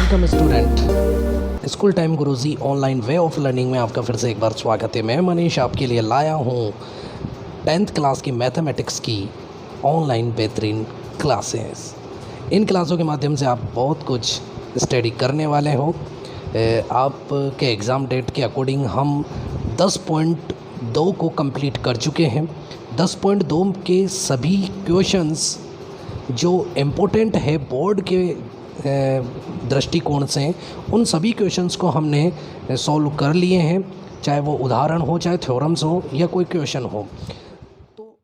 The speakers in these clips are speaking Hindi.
Welcome student. School time Guruji online way of learning में आपका फिर से एक बार स्वागत है। मैं मनीष आपके लिए लाया हूँ 10th क्लास की मैथमेटिक्स की ऑनलाइन बेहतरीन क्लासेस। इन क्लासों के माध्यम से आप बहुत कुछ स्टडी करने वाले हो। आपके एग्ज़ाम डेट के अकॉर्डिंग हम 10.2 को कंप्लीट कर चुके हैं। 10.2 के सभी क्वेश्चंस जो इम्पोर्टेंट है बोर्ड के दृष्टिकोण से, उन सभी क्वेश्चंस को हमने सॉल्व कर लिए हैं, चाहे वो उदाहरण हो, चाहे थ्योरम्स हो या कोई क्वेश्चन हो। तो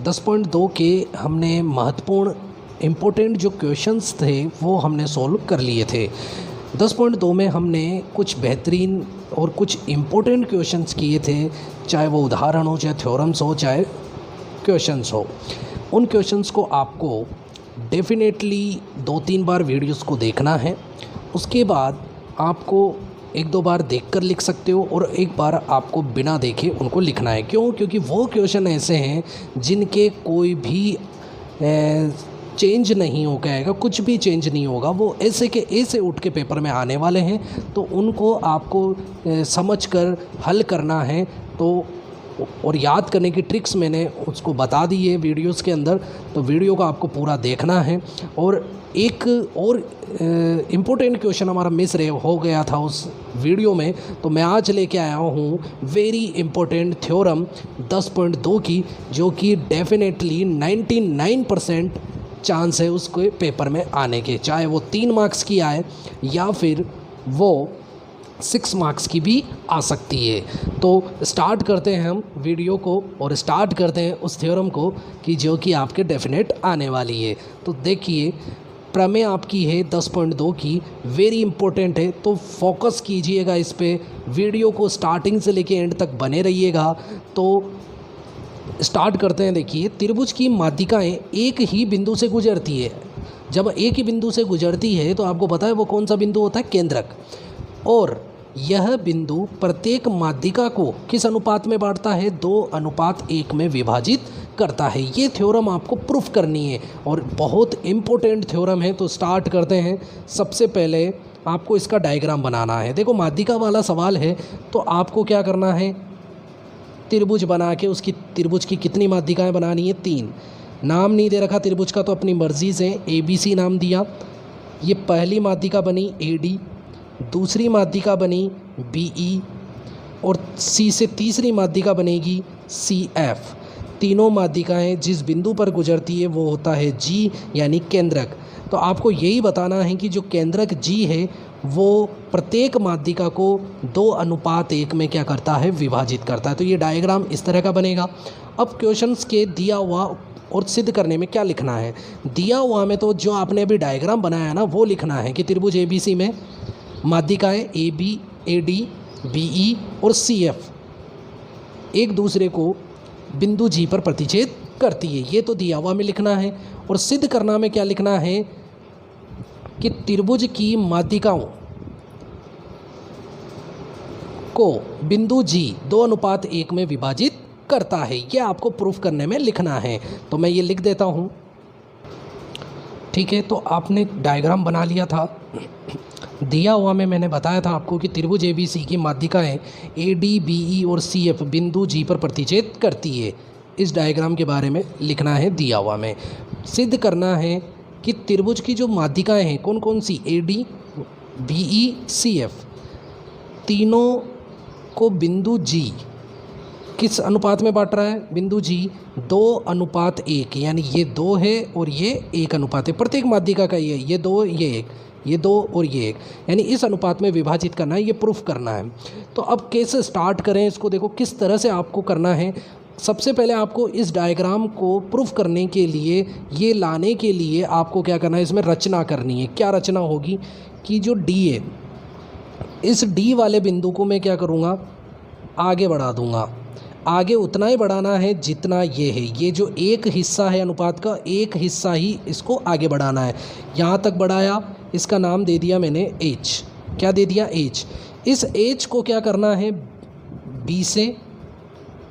10.2 के हमने महत्वपूर्ण इम्पोर्टेंट जो क्वेश्चंस थे वो हमने सॉल्व कर लिए थे। 10.2 में हमने कुछ बेहतरीन और कुछ इम्पोर्टेंट क्वेश्चंस किए थे, चाहे वो उदाहरण हो, चाहे थ्योरम्स हो, चाहे क्वेश्चंस हो। उन क्वेश्चंस को आपको डेफिनेटली 2-3 बार वीडियोस को देखना है। उसके बाद आपको 1-2 बार देखकर लिख सकते हो और एक बार आपको बिना देखे उनको लिखना है। क्यों? क्योंकि वो क्वेश्चन ऐसे हैं जिनके कोई भी चेंज नहीं हो जाएगा, कुछ भी चेंज नहीं होगा, वो ऐसे के ऐसे उठ के पेपर में आने वाले हैं। तो उनको आपको समझकर हल करना है। तो और याद करने की ट्रिक्स मैंने उसको बता दी है वीडियोस के अंदर, तो वीडियो को आपको पूरा देखना है। और एक और इम्पोर्टेंट क्वेश्चन हमारा मिस हो गया था उस वीडियो में, तो मैं आज लेके आया हूँ वेरी इम्पोर्टेंट थ्योरम 10.2 की, जो कि डेफिनेटली 99% चांस है उसके पेपर में आने के, चाहे वो 3 मार्क्स की आए या फिर वो 6 मार्क्स की भी आ सकती है। तो स्टार्ट करते हैं हम वीडियो को और स्टार्ट करते हैं उस थ्योरम को कि जो कि आपके डेफिनेट आने वाली है। तो देखिए, प्रमेय आपकी है 10.2 की, वेरी इंपॉर्टेंट है, तो फोकस कीजिएगा इस पे। वीडियो को स्टार्टिंग से लेके एंड तक बने रहिएगा। तो स्टार्ट करते हैं। देखिए, त्रिभुज की माध्यिकाएँ एक ही बिंदु से गुजरती है। जब एक ही बिंदु से गुजरती है तो आपको पता है वो कौन सा बिंदु होता है? केंद्रक। और यह बिंदु प्रत्येक माध्यिका को किस अनुपात में बांटता है? 2:1 में विभाजित करता है। ये थ्योरम आपको प्रूफ करनी है और बहुत इम्पोर्टेंट थ्योरम है। तो स्टार्ट करते हैं। सबसे पहले आपको इसका डायग्राम बनाना है। देखो, माध्यिका वाला सवाल है तो आपको क्या करना है? त्रिभुज बना के उसकी त्रिभुज की कितनी माध्यिकाएं बनानी है? 3। नाम नहीं दे रखा त्रिभुज का तो अपनी मर्ज़ी से ABC नाम दिया। ये पहली माध्यिका बनी AD, दूसरी माध्यिका बनी BE और C से तीसरी माध्यिका बनेगी CF। तीनों माध्यिकाएं जिस बिंदु पर गुजरती है वो होता है G, यानी केंद्रक। तो आपको यही बताना है कि जो केंद्रक G है वो प्रत्येक माध्यिका को 2:1 में क्या करता है? विभाजित करता है। तो ये डायग्राम इस तरह का बनेगा। अब क्वेश्चंस के दिया हुआ और सिद्ध करने में क्या लिखना है? दिया हुआ में तो जो आपने अभी डायग्राम बनाया है ना, वो लिखना है कि त्रिभुज ABC में माध्यिकाएं AB, AD, BE और CF एक दूसरे को बिंदु G पर प्रतिच्छेद करती है। ये तो दिया हुआ में लिखना है। और सिद्ध करना में क्या लिखना है कि त्रिभुज की माध्यिकाओं को बिंदु G 2:1 में विभाजित करता है। ये आपको प्रूफ करने में लिखना है। तो मैं ये लिख देता हूँ। ठीक है, तो आपने डायग्राम बना लिया था। दिया हुआ में मैंने बताया था आपको कि त्रिभुज ABC की माध्यिकाएं AD, BE और CF बिंदु G पर प्रतिच्छेद करती है। इस डायग्राम के बारे में लिखना है दिया हुआ में। सिद्ध करना है कि त्रिभुज की जो माध्यिकाएं हैं कौन कौन सी? AD, BE, CF तीनों को बिंदु G किस अनुपात में बांट रहा है? बिंदु G 2:1, यानी ये 2 है और ये 1 अनुपात है। प्रत्येक माध्यिका का ये 2, ये 1, ये 2 और ये 1, यानी इस अनुपात में विभाजित करना है। ये प्रूफ करना है। तो अब कैसे स्टार्ट करें इसको? देखो किस तरह से आपको करना है। सबसे पहले आपको इस डायग्राम को प्रूफ करने के लिए, ये लाने के लिए आपको क्या करना है? इसमें रचना करनी है। क्या रचना होगी कि जो D है, इस D वाले बिंदु को मैं क्या करूँगा? आगे बढ़ा दूँगा। आगे उतना ही बढ़ाना है जितना ये है। ये जो एक हिस्सा है अनुपात का, एक हिस्सा ही इसको आगे बढ़ाना है। यहाँ तक बढ़ाया, इसका नाम दे दिया मैंने H। क्या दे दिया? H। इस H को क्या करना है? B से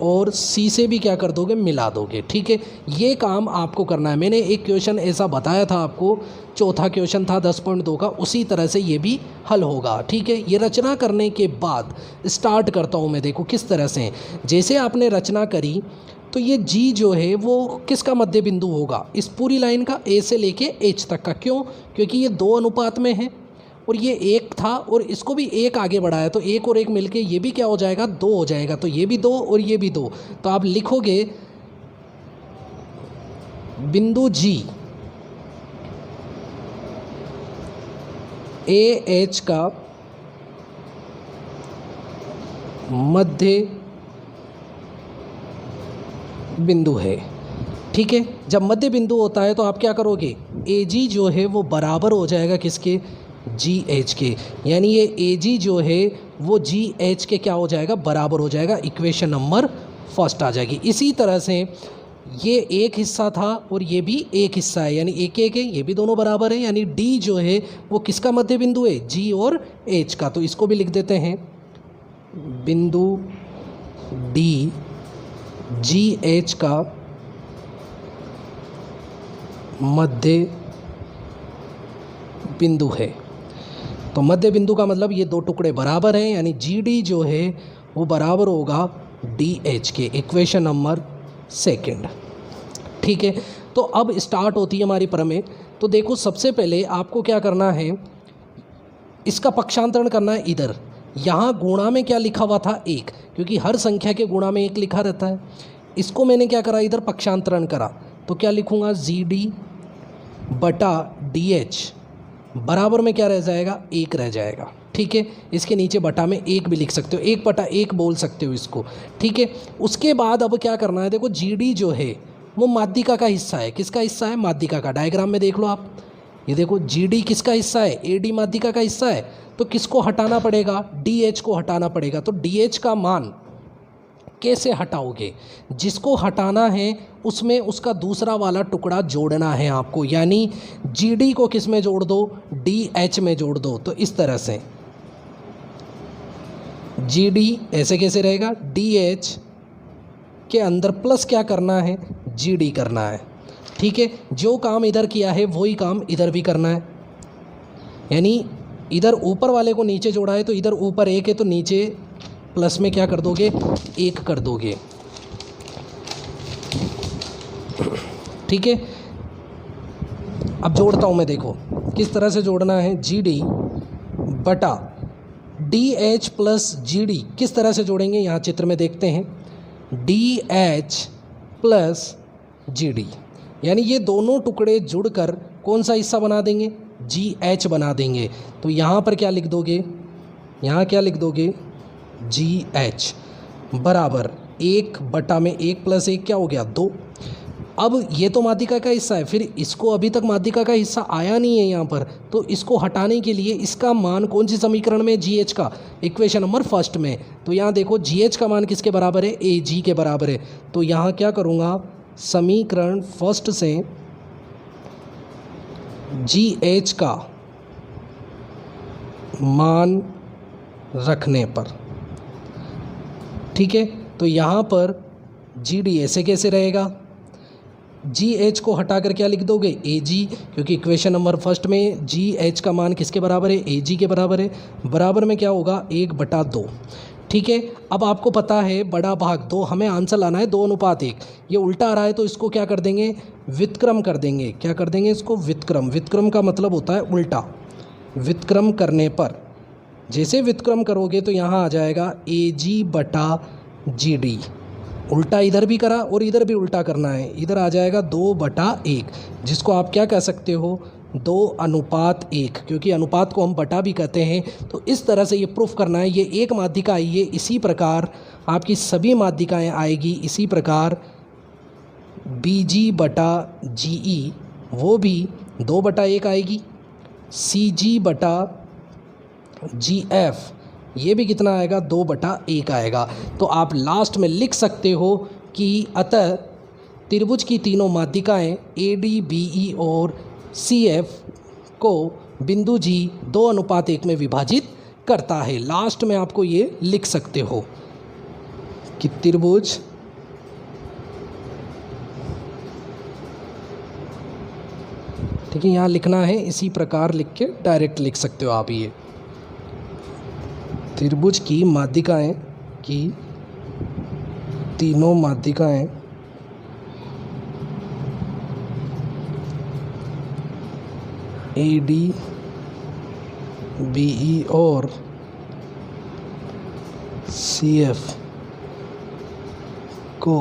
और सी से भी क्या कर दोगे, मिला दोगे। ठीक है, ये काम आपको करना है। मैंने एक क्वेश्चन ऐसा बताया था आपको, चौथा क्वेश्चन था 10.2 का, उसी तरह से ये भी हल होगा। ठीक है, ये रचना करने के बाद स्टार्ट करता हूँ मैं। देखो किस तरह से, जैसे आपने रचना करी तो ये जी जो है वो किसका मध्य बिंदु होगा, इस पूरी लाइन का, ए से लेके एच तक का। क्यों? क्योंकि ये 2 अनुपात में है और ये 1 था और इसको भी 1 आगे बढ़ाया, तो 1 और 1 मिलके ये भी क्या हो जाएगा, 2 हो जाएगा। तो ये भी 2 और ये भी 2। तो आप लिखोगे बिंदु जी ए एच का मध्य बिंदु है। ठीक है, जब मध्य बिंदु होता है तो आप क्या करोगे, ए जी जो है वो बराबर हो जाएगा किसके, जी एच के। यानी ये ए जी जो है वो जी एच के क्या हो जाएगा, बराबर हो जाएगा। इक्वेशन नंबर फर्स्ट आ जाएगी। इसी तरह से ये एक हिस्सा था और ये भी एक हिस्सा है, यानी एक एक है, ये भी दोनों बराबर है। यानी डी जो है वो किसका मध्य बिंदु है, जी और एच का। तो इसको भी लिख देते हैं, बिंदु डी जी एच का मध्य बिंदु है। तो मध्य बिंदु का मतलब ये 2 टुकड़े बराबर हैं, यानी जी डी जो है वो बराबर होगा डी एच के। Equation number second. ठीक है, तो अब स्टार्ट होती है हमारी प्रमेय। तो देखो सबसे पहले आपको क्या करना है, इसका पक्षांतरण करना है इधर। यहाँ गुणा में क्या लिखा हुआ था, 1, क्योंकि हर संख्या के गुणा में 1 लिखा रहता है। इसको मैंने क्या करा, इधर पक्षांतरण करा। तो क्या लिखूँगा, जी डी बटा डी एच बराबर में क्या रह जाएगा, 1 रह जाएगा। ठीक है, इसके नीचे बटा में 1 भी लिख सकते हो, 1 बटा 1 बोल सकते हो इसको। ठीक है, उसके बाद अब क्या करना है, देखो जी डी जो है वो माध्यिका का हिस्सा है। किसका हिस्सा है, माध्यिका का। डायग्राम में देख लो आप, ये देखो जी डी किसका हिस्सा है, ए डी माध्यिका का हिस्सा है। तो किसको हटाना पड़ेगा, डी एच को हटाना पड़ेगा। तो डी एच का मान कैसे हटाओगे, जिसको हटाना है उसमें उसका दूसरा वाला टुकड़ा जोड़ना है आपको। यानी जी डी को किस में जोड़ दो, डी एच में जोड़ दो। तो इस तरह से जी डी ऐसे कैसे रहेगा, डी एच के अंदर प्लस क्या करना है, जी डी करना है। ठीक है, जो काम इधर किया है वही काम इधर भी करना है। यानी इधर ऊपर वाले को नीचे जोड़ा है तो इधर ऊपर 1 है तो नीचे प्लस में क्या कर दोगे, 1 कर दोगे। ठीक है, अब जोड़ता हूँ मैं, देखो किस तरह से जोड़ना है, जी डी बटा D H plus G D किस तरह से जोड़ेंगे, यहाँ चित्र में देखते हैं। D H plus G D, यानी ये दोनों टुकड़े जुड़कर कौन सा हिस्सा बना देंगे, जी एच बना देंगे। तो यहाँ पर क्या लिख दोगे, यहाँ क्या लिख दोगे, जी एच बराबर 1 बटा में 1 प्लस 1 क्या हो गया, 2। अब ये तो माध्यिका का हिस्सा है, फिर इसको अभी तक माध्यिका का हिस्सा आया नहीं है यहाँ पर, तो इसको हटाने के लिए इसका मान कौन सी समीकरण में, जी एच का, इक्वेशन नंबर फर्स्ट में। तो यहाँ देखो जी एच का मान किसके बराबर है, ए जी के बराबर है। तो यहाँ क्या करूँगा, समीकरण फर्स्ट से जी एच का मान रखने पर, ठीक है, तो यहाँ पर जी डी ऐसे कैसे रहेगा, जी एच को हटाकर क्या लिख दोगे, ए जी, क्योंकि इक्वेशन नंबर फर्स्ट में जी एच का मान किसके बराबर है, ए जी के बराबर है। बराबर में क्या होगा, 1/2। ठीक है, अब आपको पता है बड़ा भाग 2, हमें आंसर लाना है 2:1। ये उल्टा आ रहा है तो इसको क्या कर देंगे, व्युत्क्रम कर देंगे। क्या कर देंगे इसको, व्युत्क्रम। व्युत्क्रम का मतलब होता है उल्टा। व्युत्क्रम करने पर, जैसे व्युत्क्रम करोगे तो यहाँ आ जाएगा ए जी बटा जी डी। उल्टा इधर भी करा और इधर भी उल्टा करना है, इधर आ जाएगा 2/1, जिसको आप क्या कह सकते हो, 2:1, क्योंकि अनुपात को हम बटा भी कहते हैं। तो इस तरह से ये प्रूफ करना है। ये एक माध्यिका आई है, इसी प्रकार आपकी सभी माध्यिकाएं आएगी। इसी प्रकार बी जी बटा जी ई वो भी 2/1 आएगी। सी जी बटा जी एफ ये भी कितना आएगा, 2/1 आएगा। तो आप लास्ट में लिख सकते हो कि अतः त्रिभुज की तीनों माध्यिकाएं ए डी बी ई और सी एफ को बिंदु जी 2:1 में विभाजित करता है। लास्ट में आपको ये लिख सकते हो कि त्रिभुज ठीक है, यहाँ लिखना है इसी प्रकार लिख के डायरेक्ट लिख सकते हो आप। ये त्रिभुज की माध्यिकाएं की तीनों माध्यिकाएं AD BE और CF को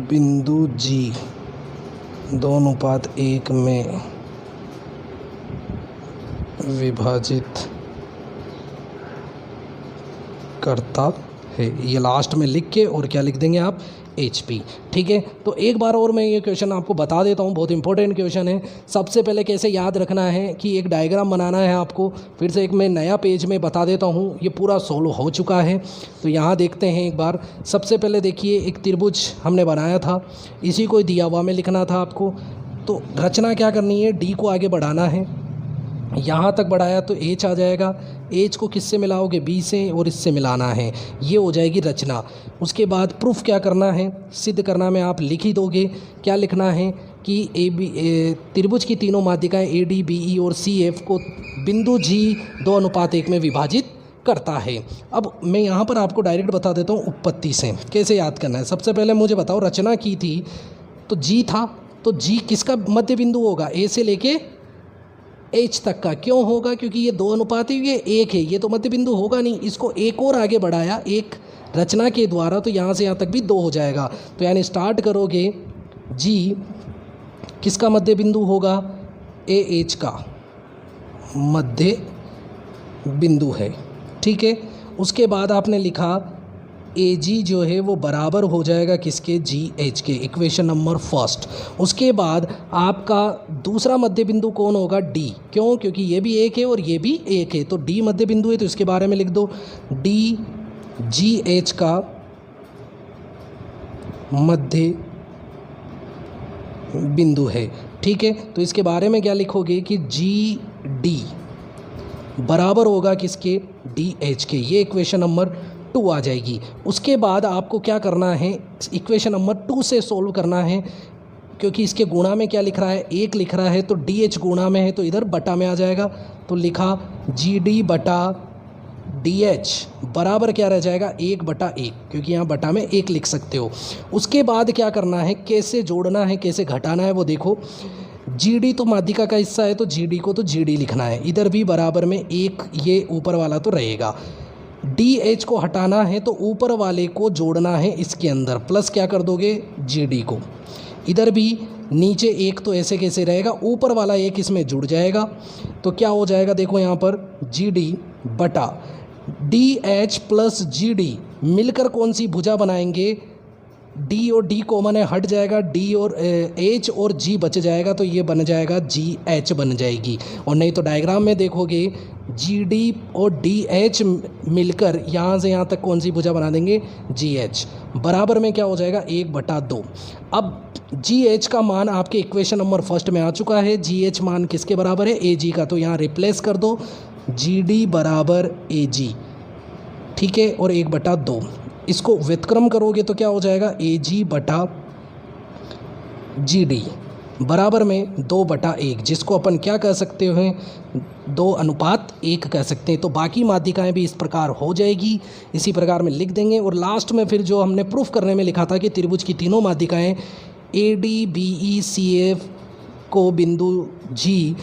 बिंदु G 2:1 में विभाजित करता है। ये लास्ट में लिख के और क्या लिख देंगे आप, HP। ठीक है, तो एक बार और मैं ये क्वेश्चन आपको बता देता हूँ, बहुत इंपॉर्टेंट क्वेश्चन है। सबसे पहले कैसे याद रखना है कि एक डायग्राम बनाना है आपको। फिर से एक मैं नया पेज में बता देता हूँ, ये पूरा सोल्व हो चुका है। तो यहाँ देखते हैं एक बार। सबसे पहले देखिए, एक त्रिभुज हमने बनाया था, इसी को दिया हुआ में लिखना था आपको। तो रचना क्या करनी है, D को आगे बढ़ाना है, यहाँ तक बढ़ाया तो H आ जाएगा। H को किससे मिलाओगे, B से, और इससे मिलाना है, ये हो जाएगी रचना। उसके बाद प्रूफ क्या करना है, सिद्ध करना में आप लिख ही दोगे। क्या लिखना है कि त्रिभुज की तीनों माध्यिकाएं AD BE और CF को बिंदु G 2:1 में विभाजित करता है। अब मैं यहाँ पर आपको डायरेक्ट बता देता हूँ उत्पत्ति से कैसे याद करना है। सबसे पहले मुझे बताओ, रचना की थी तो G था, तो G किसका मध्य बिंदु होगा, A से लेके H तक का। क्यों होगा, क्योंकि ये 2:1 है, ये तो मध्य बिंदु होगा नहीं। इसको एक और आगे बढ़ाया एक रचना के द्वारा, तो यहाँ से यहाँ तक भी 2 हो जाएगा। तो यानी स्टार्ट करोगे, G किसका मध्य बिंदु होगा, AH का मध्य बिंदु है। ठीक है, उसके बाद आपने लिखा AG जो है वो बराबर हो जाएगा किसके, GH के, इक्वेशन नंबर फर्स्ट। उसके बाद आपका दूसरा मध्य बिंदु कौन होगा, D। क्यों, क्योंकि ये भी एक है और ये भी एक है, तो D मध्य बिंदु है, तो इसके बारे में लिख दो, D GH का मध्य बिंदु है। ठीक है, तो इसके बारे में क्या लिखोगे कि GD बराबर होगा किसके, DH के। ये इक्वेशन नंबर 2 आ जाएगी। उसके बाद आपको क्या करना है, इक्वेशन नंबर 2 से सोल्व करना है, क्योंकि इसके गुणा में क्या लिख रहा है, 1 लिख रहा है, तो DH गुणा में है तो इधर बटा में आ जाएगा। तो लिखा GD बटा DH बराबर क्या रह जाएगा, 1/1, क्योंकि यहाँ बटा में 1 लिख सकते हो। उसके बाद क्या करना है, कैसे जोड़ना है, कैसे घटाना है वो देखो। GD तो माध्यिका का हिस्सा है, तो GD को तो GD लिखना है, इधर भी बराबर में 1, ये ऊपर वाला तो रहेगा। DH को हटाना है तो ऊपर वाले को जोड़ना है इसके अंदर, प्लस क्या कर दोगे, GD को। इधर भी नीचे 1 तो ऐसे कैसे रहेगा, ऊपर वाला 1 इसमें जुड़ जाएगा, तो क्या हो जाएगा, देखो यहाँ पर GD बटा DH प्लस GD मिलकर कौन सी भुजा बनाएंगे, D और D कॉमन है, हट जाएगा, D और H और G बच जाएगा, तो ये बन जाएगा GH बन जाएगी। और नहीं तो डायग्राम में देखोगे GD और DH मिलकर यहाँ से यहाँ तक कौन सी भुजा बना देंगे, GH बराबर में क्या हो जाएगा, 1/2। अब GH का मान आपके इक्वेशन नंबर फर्स्ट में आ चुका है। GH मान किसके बराबर है, AG का, तो यहाँ रिप्लेस कर दो, GD बराबर AG। ठीक है, और 1/2 इसको व्युत्क्रम करोगे तो क्या हो जाएगा, AG बटा GD बराबर में 2/1, जिसको अपन क्या कह सकते हैं, 2:1 कह सकते हैं। तो बाकी माध्यिकाएं भी इस प्रकार हो जाएगी, इसी प्रकार में लिख देंगे। और लास्ट में फिर जो हमने प्रूफ करने में लिखा था कि त्रिभुज की तीनों माध्यिकाएं AD BE CF को बिंदु G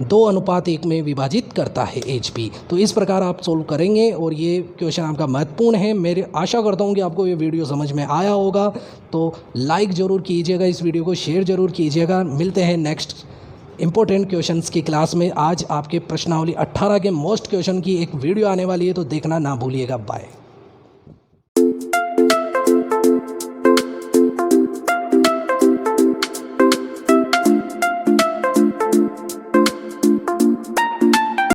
2:1 में विभाजित करता है HP। तो इस प्रकार आप सोल्व करेंगे और ये क्वेश्चन आपका महत्वपूर्ण है। मेरे आशा करता हूँ कि आपको ये वीडियो समझ में आया होगा, तो लाइक ज़रूर कीजिएगा, इस वीडियो को शेयर ज़रूर कीजिएगा। मिलते हैं नेक्स्ट इंपॉर्टेंट क्वेश्चंस की क्लास में। आज आपके प्रश्नावली 18 के मोस्ट क्वेश्चन की एक वीडियो आने वाली है, तो देखना ना भूलिएगा। बाय।